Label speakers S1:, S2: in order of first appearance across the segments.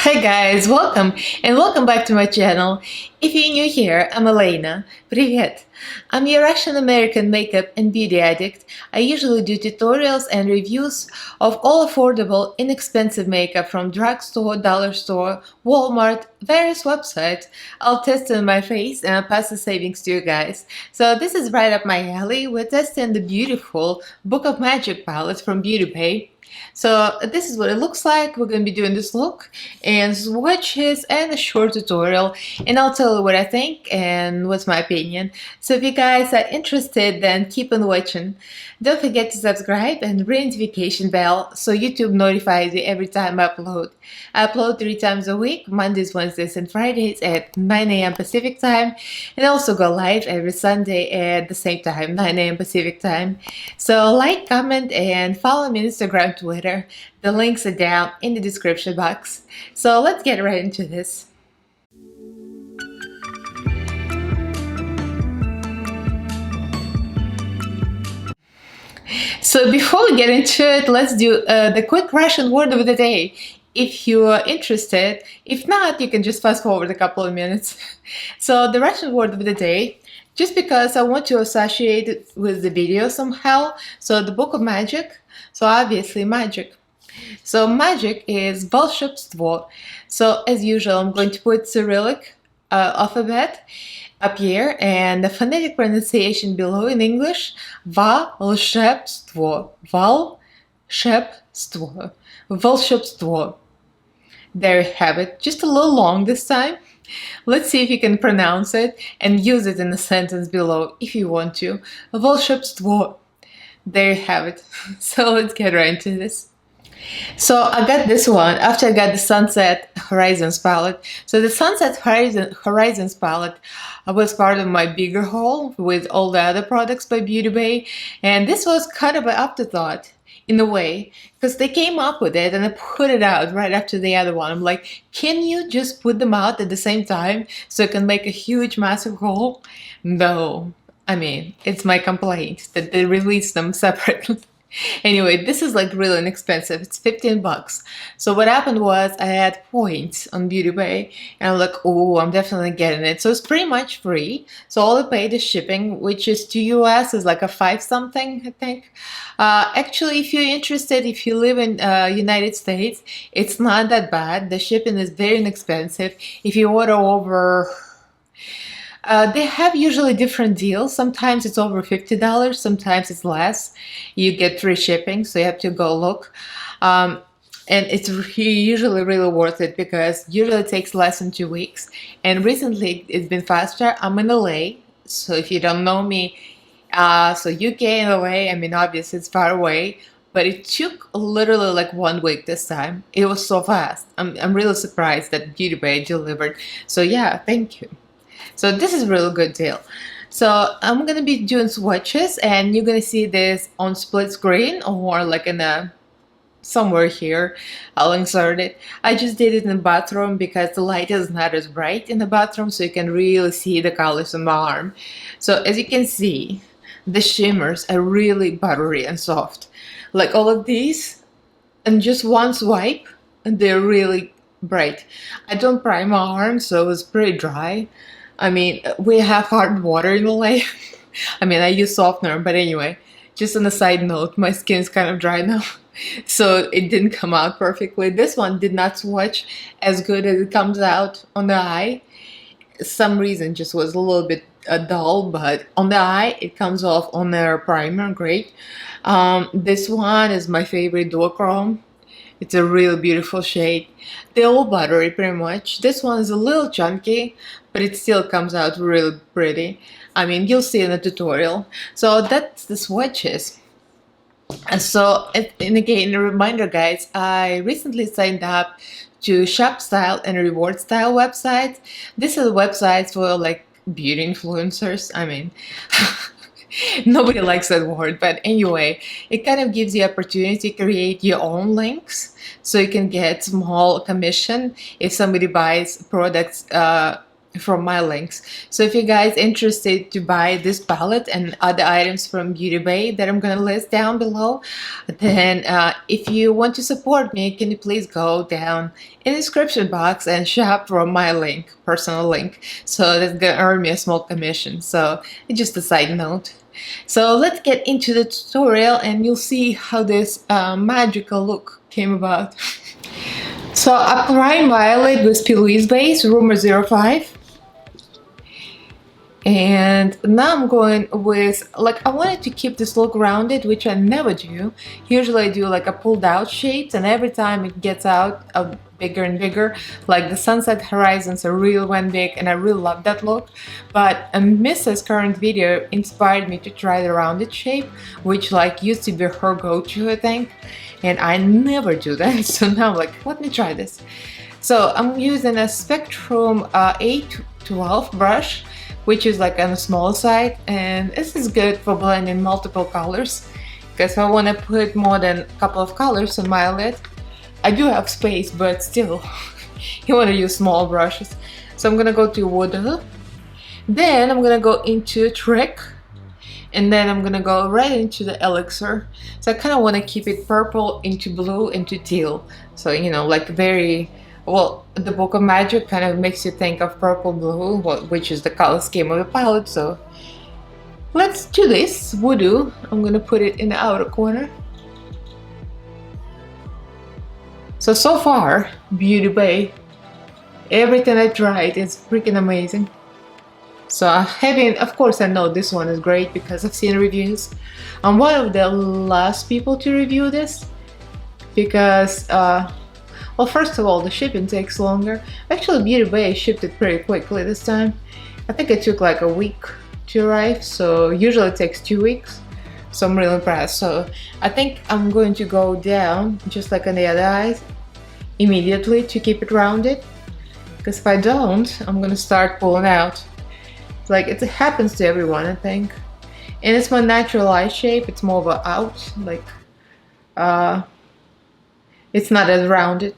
S1: Hi guys, welcome and welcome back to my channel. If you're new here, I'm Elaina. Привет! I'm a Russian-American makeup and beauty addict. I usually do tutorials and reviews of all affordable, inexpensive makeup from drugstore, dollar store, Walmart, various websites. I'll test it on my face and I'll pass the savings to you guys. So this is right up my alley. We're testing the beautiful Book of Magic palette from beautybay. So this is what it looks like. We're going to be doing this look and swatches and a short tutorial, and I'll tell you what I think and what's my opinion. So if you guys are interested, then keep on watching. Don't forget to subscribe and ring notification bell so YouTube notifies you every time I upload. I upload 3 times a week, Mondays, Wednesdays, and Fridays at 9 a.m. Pacific time, and also go live every Sunday at the same time, 9 a.m. Pacific time. So like, comment, and follow me on Instagram, Twitter. The links are down in the description box. So let's get right into this. So before we get into it, let's do the quick Russian word of the day. If you are interested, if not, you can just fast forward a couple of minutes. So the Russian word of the day, just because I want to associate it with the video somehow. So the Book of Magic, so obviously magic. So magic is волшебство. So as usual, I'm going to put Cyrillic alphabet up here and the phonetic pronunciation below in English. Волшебство. Волшебство. Волшебство. There you have it. Just a little long this time. Let's see if you can pronounce it and use it in the sentence below if you want to. Волшебство. There you have it. So let's get right into this. So I got this one after I got the Sunset Horizons palette. So the Sunset Horizons palette was part of my bigger haul with all the other products by beautybay, and this was kind of an afterthought in a way, because they came up with it and I put it out right after the other one. I'm like, can you just put them out at the same time so I can make a huge massive haul? No. I mean, it's my complaint that they released them separately. Anyway, this is like really inexpensive. It's 15 bucks. So what happened was I had points on beautybay and I'm like, oh, I'm definitely getting it. So it's pretty much free. So all I paid is shipping, which is to US is like a 5 something, I think. Actually, if you're interested, if you live in United States, it's not that bad. The shipping is very inexpensive. If you order over they have usually different deals. Sometimes it's over $50, sometimes it's less. You get free shipping, so you have to go look. And it's usually really worth it because usually it takes less than 2 weeks. And recently it's been faster. I'm in LA, so if you don't know me, so UK and LA, I mean, obviously it's far away, but it took literally like 1 week this time. It was so fast. I'm really surprised that beautybay delivered. So yeah, thank you. So this is a really good deal. So I'm gonna be doing swatches and you're gonna see this on split screen or like in a somewhere here. I'll insert it. I just did it in the bathroom because the light is not as bright in the bathroom, so you can really see the colors on my arm. So as you can see, the shimmers are really buttery and soft. Like all of these, and just one swipe, and they're really bright. I don't prime my arm, so it's pretty dry. I mean, we have hard water in LA. I mean, I use softener, but anyway, just on a side note, my skin is kind of dry now, so it didn't come out perfectly. This one did not swatch as good as it comes out on the eye. Some reason just was a little bit dull, but on the eye, it comes off on their primer, great. This one is my favorite duochrome. It's a real beautiful shade. They're all buttery pretty much. This one is a little chunky, but it still comes out really pretty. I mean, you'll see in the tutorial. So that's the swatches. And so, and again, a reminder guys, I recently signed up to Shop Style and Reward Style websites. These are the websites for like beauty influencers. I mean, nobody likes that word, but anyway, it kind of gives you opportunity to create your own links so you can get small commission if somebody buys products from my links. So if you guys interested to buy this palette and other items from beautybay that I'm gonna list down below, then if you want to support me, can you please go down in the description box and shop from my link, personal link. So that's gonna earn me a small commission. So just a side note. So let's get into the tutorial and you'll see how this magical look came about. So I prime my eyelid with P. base, Rumor 05. And now I'm going with, like, I wanted to keep this look rounded, which I never do. Usually I do like a pulled out shapes, and every time it gets out bigger and bigger. Like the Sunset Horizons are real one big, and I really love that look. But Mrs. current video inspired me to try the rounded shape, which like used to be her go-to, I think. And I never do that, so now I'm like, let me try this. So I'm using a Spectrum 812 brush, which is like on the small side, and this is good for blending multiple colors, because if I want to put more than a couple of colors on my eyelid, I do have space, but still you want to use small brushes. So I'm gonna go to Water, then I'm gonna go into Trick, and then I'm gonna go right into the Elixir. So I kind of want to keep it purple into blue into teal, so you know, like very well, the Book of Magic kind of makes you think of purple blue, which is the color scheme of the palette. So let's do this. Voodoo, I'm gonna put it in the outer corner. So far, beautybay, everything I tried is freaking amazing. So of course I know this one is great because I've seen reviews. I'm one of the last people to review this because well, first of all, the shipping takes longer. Actually, beautybay shipped it pretty quickly this time. I think it took like a week to arrive, so usually it takes 2 weeks. So I'm really impressed. So I think I'm going to go down, just like on the other eyes, immediately to keep it rounded. Because if I don't, I'm gonna start pulling out. Like, it happens to everyone, I think. And it's my natural eye shape. It's more of a out, like, it's not as rounded.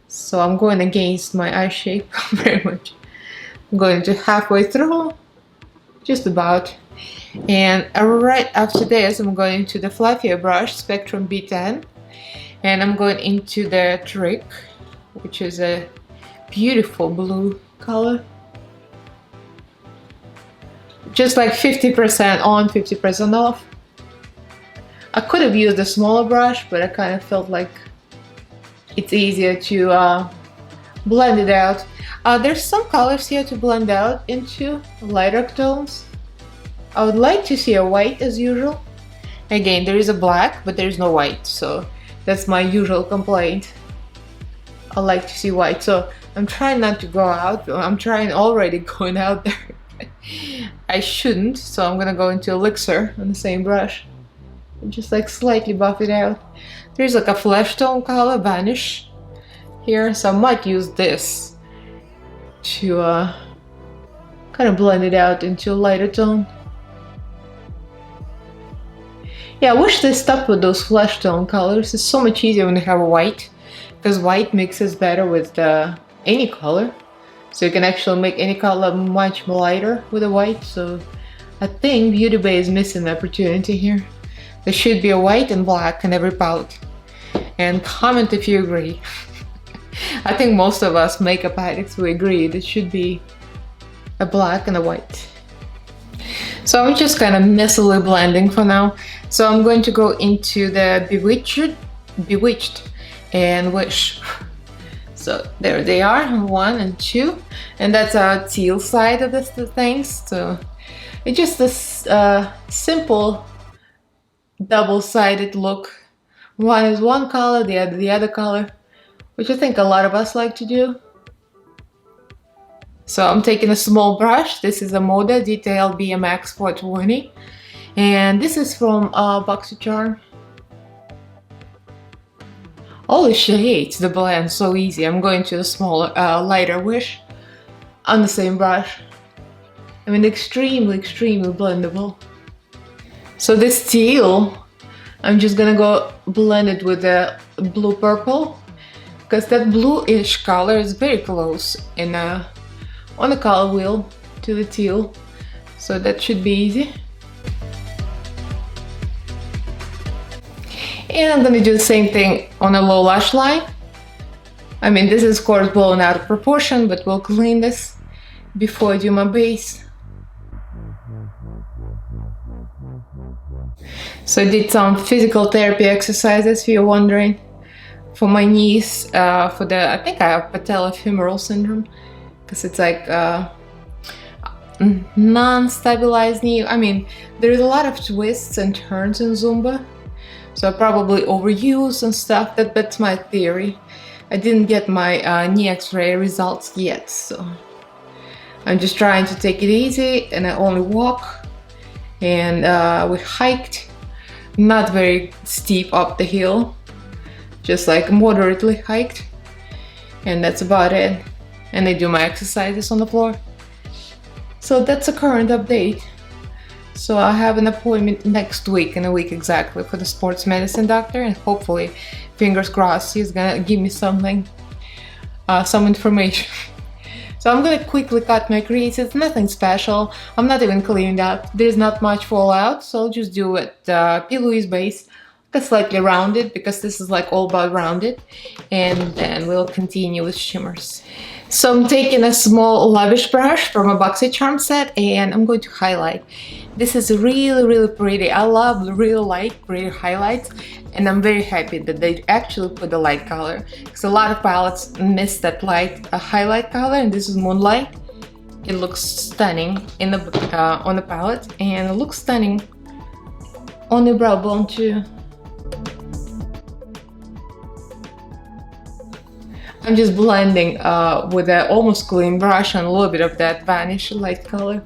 S1: So I'm going against my eye shape very much. I'm going to halfway through, just about. And right after this, I'm going to the fluffier brush, Spectrum B10. And I'm going into the Trick, which is a beautiful blue color. Just like 50% on, 50% off. I could have used a smaller brush, but I kind of felt like it's easier to blend it out. There's some colors here to blend out into lighter tones. I would like to see a white as usual. Again, there is a black, but there's no white, so that's my usual complaint. I like to see white, so I'm trying not to go out. I'm trying already going out there. I shouldn't, so I'm gonna go into Elixir on the same brush. Just like slightly buff it out. There's like a flesh tone color, Vanish, here, so I might use this to kind of blend it out into a lighter tone. Yeah, I wish they stopped with those flesh tone colors. It's so much easier when you have a white, because white mixes better with any color. So you can actually make any color much lighter with a white. So I think beautybay is missing the opportunity here. There should be a white and black in every palette. And comment if you agree. I think most of us makeup addicts will agree there should be a black and a white. So I'm just kind of messily blending for now. So I'm going to go into the Bewitched and Wish. So there they are, 1 and 2. And that's our teal side of this things. So it's just this simple double-sided look. One is one color, the other color, which I think a lot of us like to do. So I'm taking a small brush. This is a Moda Detail BMX 420, and this is from BoxyCharm. Holy shit, the blend so easy. I'm going to the smaller, lighter Wish on the same brush. I mean, extremely blendable. So this teal, I'm just gonna go blend it with the blue purple, because that bluish color is very close in on the color wheel to the teal, so that should be easy. And I'm gonna do the same thing on the low lash line. I mean, this is of course blown out of proportion, but we'll clean this before I do my base. So I did some physical therapy exercises, if you're wondering, for my knees, for the, I think I have patellofemoral syndrome, because it's like non-stabilized knee. I mean, there's a lot of twists and turns in Zumba, so I probably overuse and stuff. That's my theory. I didn't get my knee x-ray results yet, so I'm just trying to take it easy, and I only walk, and we hiked, not very steep up the hill, just like moderately hiked, and that's about it. And I do my exercises on the floor. So that's a current update. So I have an appointment next week, in a week exactly, for the sports medicine doctor, and hopefully, fingers crossed, he's gonna give me something, some information. So I'm gonna quickly cut my crease. It's nothing special. I'm not even cleaned up. There's not much fallout, so I'll just do it P. Louise base, slightly rounded, because this is like all about rounded, and then we'll continue with shimmers. So I'm taking a small lavish brush from a BoxyCharm set, and I'm going to highlight. This is really pretty. I love real light, pretty highlights, and I'm very happy that they actually put the light color, because a lot of palettes miss that light highlight color, and this is Moonlight. It looks stunning in the on the palette, and it looks stunning on the brow bone too. I'm just blending with an almost clean brush and a little bit of that vanish light color.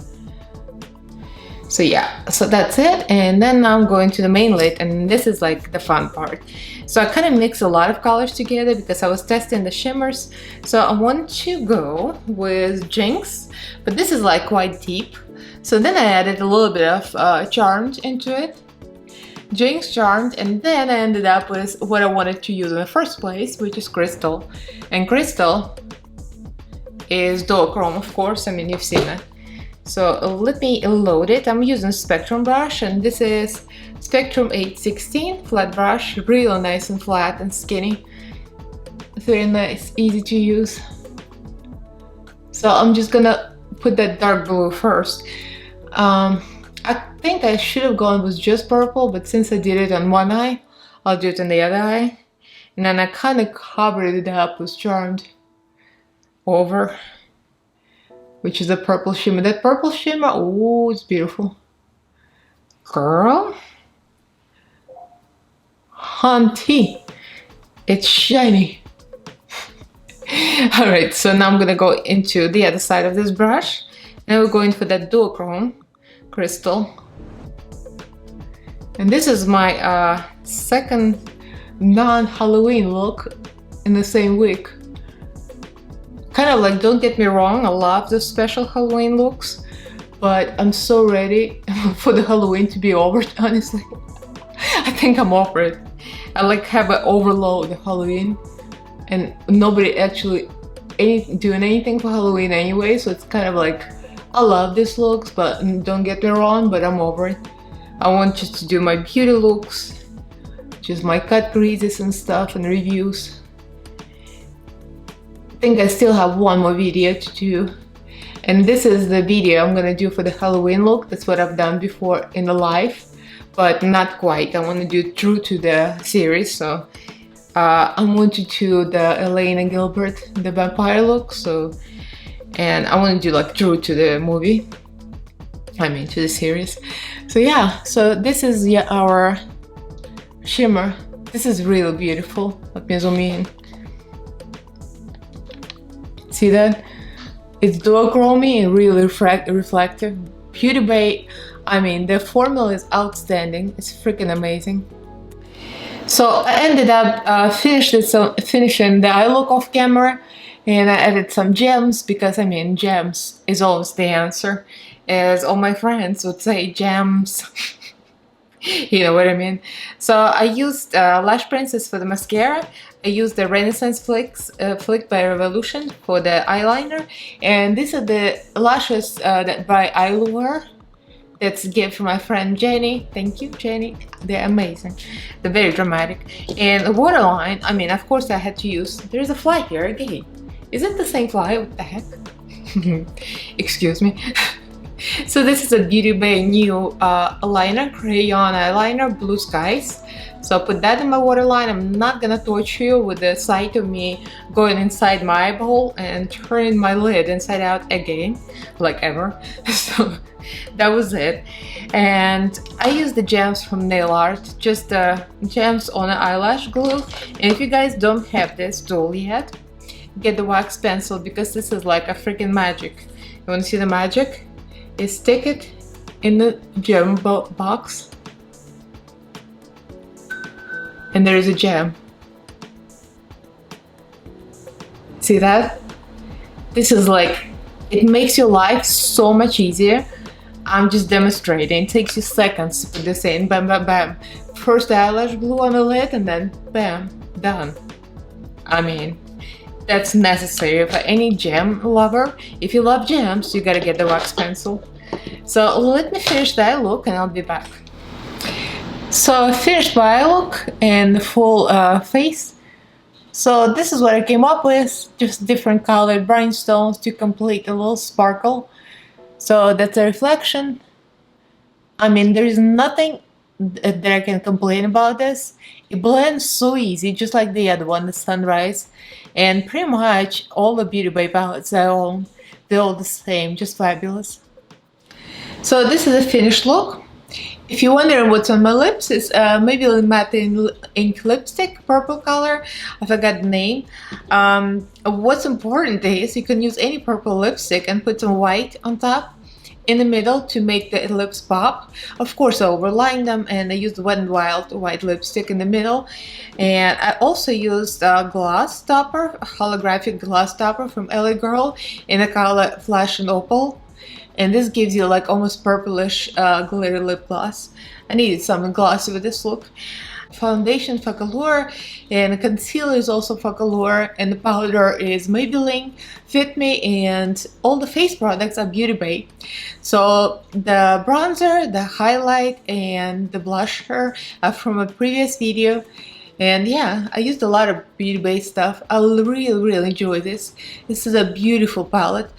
S1: So yeah, so that's it, and then now I'm going to the main lid, and this is like the fun part. So I kind of mix a lot of colors together because I was testing the shimmers. So I want to go with Jinx, but this is like quite deep. So then I added a little bit of Charmed into it. Jinx, Charmed, and then I ended up with what I wanted to use in the first place, which is Crystal. And Crystal is duochrome, of course, I mean, you've seen it. So let me load it. I'm using Spectrum brush, and this is Spectrum 816 flat brush, really nice and flat and skinny. Very nice, easy to use. So I'm just gonna put that dark blue first. I think I should have gone with just purple, but since I did it on one eye, I'll do it on the other eye. And then I kind of covered it up with Charmed over, which is a purple shimmer. That purple shimmer, oh, it's beautiful. Girl. Hunty. It's shiny. Alright, so now I'm gonna go into the other side of this brush. Now we're going for that duochrome Crystal. And this is my second non-Halloween look in the same week. Kind of like, don't get me wrong, I love the special Halloween looks, but I'm so ready for the Halloween to be over, honestly. I think I'm over it. I like have an overload of Halloween, and nobody actually doing anything for Halloween anyway, so it's kind of like, I love these looks, but don't get me wrong, but I'm over it. I want just to do my beauty looks, just my cut creases and stuff, and reviews. I think I still have one more video to do, and this is the video I'm gonna do for the Halloween look. That's what I've done before in the live, but not quite. I want to do true to the series, so I'm going to do the Elaina Gilbert, the vampire look, so, and I want to do like true to the movie, I mean to the series. So yeah, so this is our shimmer. This is really beautiful. Let me zoom in. See that? It's duochromy and really reflective. Beautybay, I mean, the formula is outstanding. It's freaking amazing. So I ended up finishing the eye look off camera, and I added some gems because, I mean, gems is always the answer. As all my friends would say, gems. You know what I mean? So I used Lash Princess for the mascara. I used the Renaissance Flick by Revolution for the eyeliner, and these are the lashes that by Allure. That's a gift from my friend Jenny. Thank you, Jenny. They're amazing. They're very dramatic. And a waterline, I mean, of course I had to use, there's a fly here again. Is it the same fly? What the heck? Excuse me. So this is a beautybay new eyeliner, crayon eyeliner, Blue Skies. So I'll put that in my waterline. I'm not gonna torture you with the sight of me going inside my eyeball and turning my lid inside out again, like ever. So that was it. And I used the gems from Nail Art, just the gems on an eyelash glue. And if you guys don't have this tool yet, get the wax pencil, because this is like a freaking magic. You want to see the magic? You stick it in the gem box, and there is a gem. See that? This is like, it makes your life so much easier. I'm just demonstrating. It takes you seconds to put this in. Bam, bam, bam. First eyelash glue on the lid, and then bam, done. I mean, that's necessary for any gem lover. If you love gems, you gotta get the wax pencil. So let me finish that look and I'll be back. So I finished my eye look and the full face. So this is what I came up with, just different colored rhinestones to complete a little sparkle. So that's a reflection. I mean, there is nothing that I can complain about this. It blends so easy, just like the other one, the Sunrise. And pretty much all the beautybay palettes I own, they're all the same, just fabulous. So this is a finished look. If you're wondering what's on my lips, it's Maybelline Matte Ink Lipstick, purple color. I forgot the name. What's important is you can use any purple lipstick and put some white on top in the middle to make the lips pop. Of course, I overline them, and I used Wet n Wild white lipstick in the middle. And I also used a gloss topper, a holographic gloss topper from LA Girl in the color Flash and Opal. And this gives you like almost purplish glitter lip gloss. I needed something glossy with this look. Foundation Focallure, and the concealer is also Focallure, and the powder is Maybelline Fit Me, and all the face products are beautybay. So the bronzer, the highlight, and the blusher are from a previous video. And yeah, I used a lot of beautybay stuff. I really enjoy this. This is a beautiful palette.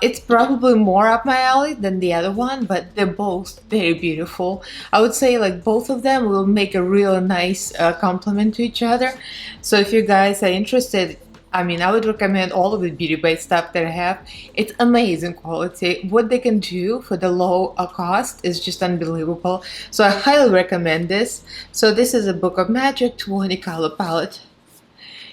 S1: It's probably more up my alley than the other one, but they're both very beautiful. I would say like both of them will make a real nice complement to each other. So if you guys are interested, I mean, I would recommend all of the beautybay stuff that I have. It's amazing quality. What they can do for the low cost is just unbelievable. So I highly recommend this. So this is a Book of Magic 20 color palette.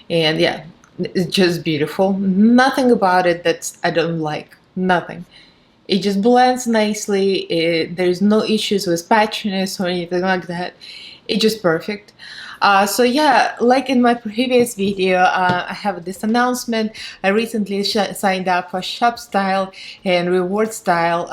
S1: And yeah, it's just beautiful. Nothing about it that I don't like. Nothing. It just blends nicely. There's no issues with patchiness or anything like that. It's just perfect. So yeah, like in my previous video, I have this announcement. I recently signed up for Shop Style and Reward Style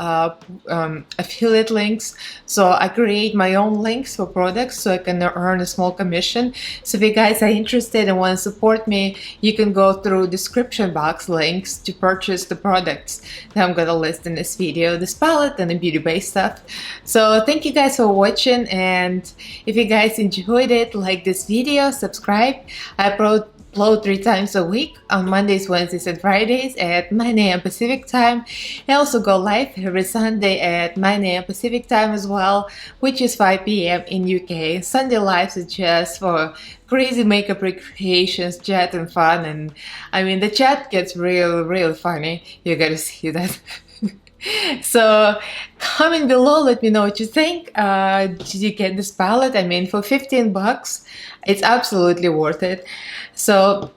S1: affiliate links. So I create my own links for products so I can earn a small commission. So if you guys are interested and want to support me, you can go through description box links to purchase the products that I'm gonna list in this video, this palette and the beautybay stuff. So thank you guys for watching, and if you guys enjoyed it, like this video, subscribe. I upload 3 times a week on Mondays, Wednesdays, and Fridays at 9 AM Pacific time. I also go live every Sunday at 9 AM Pacific time as well, which is 5 PM in UK. Sunday lives is just for crazy makeup recreations, chat, and fun. And I mean, the chat gets real funny. You gotta see that. So comment below, let me know what you think. Did you get this palette? I mean, for 15 bucks, it's absolutely worth it. So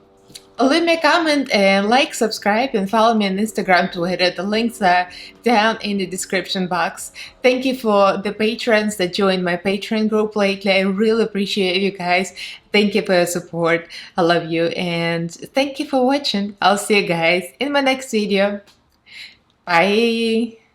S1: leave me a comment and like, subscribe, and follow me on Instagram, Twitter. The links are down in the description box. Thank you for the patrons that joined my Patreon group lately. I really appreciate you guys. Thank you for your support. I love you, and thank you for watching. I'll see you guys in my next video. Bye.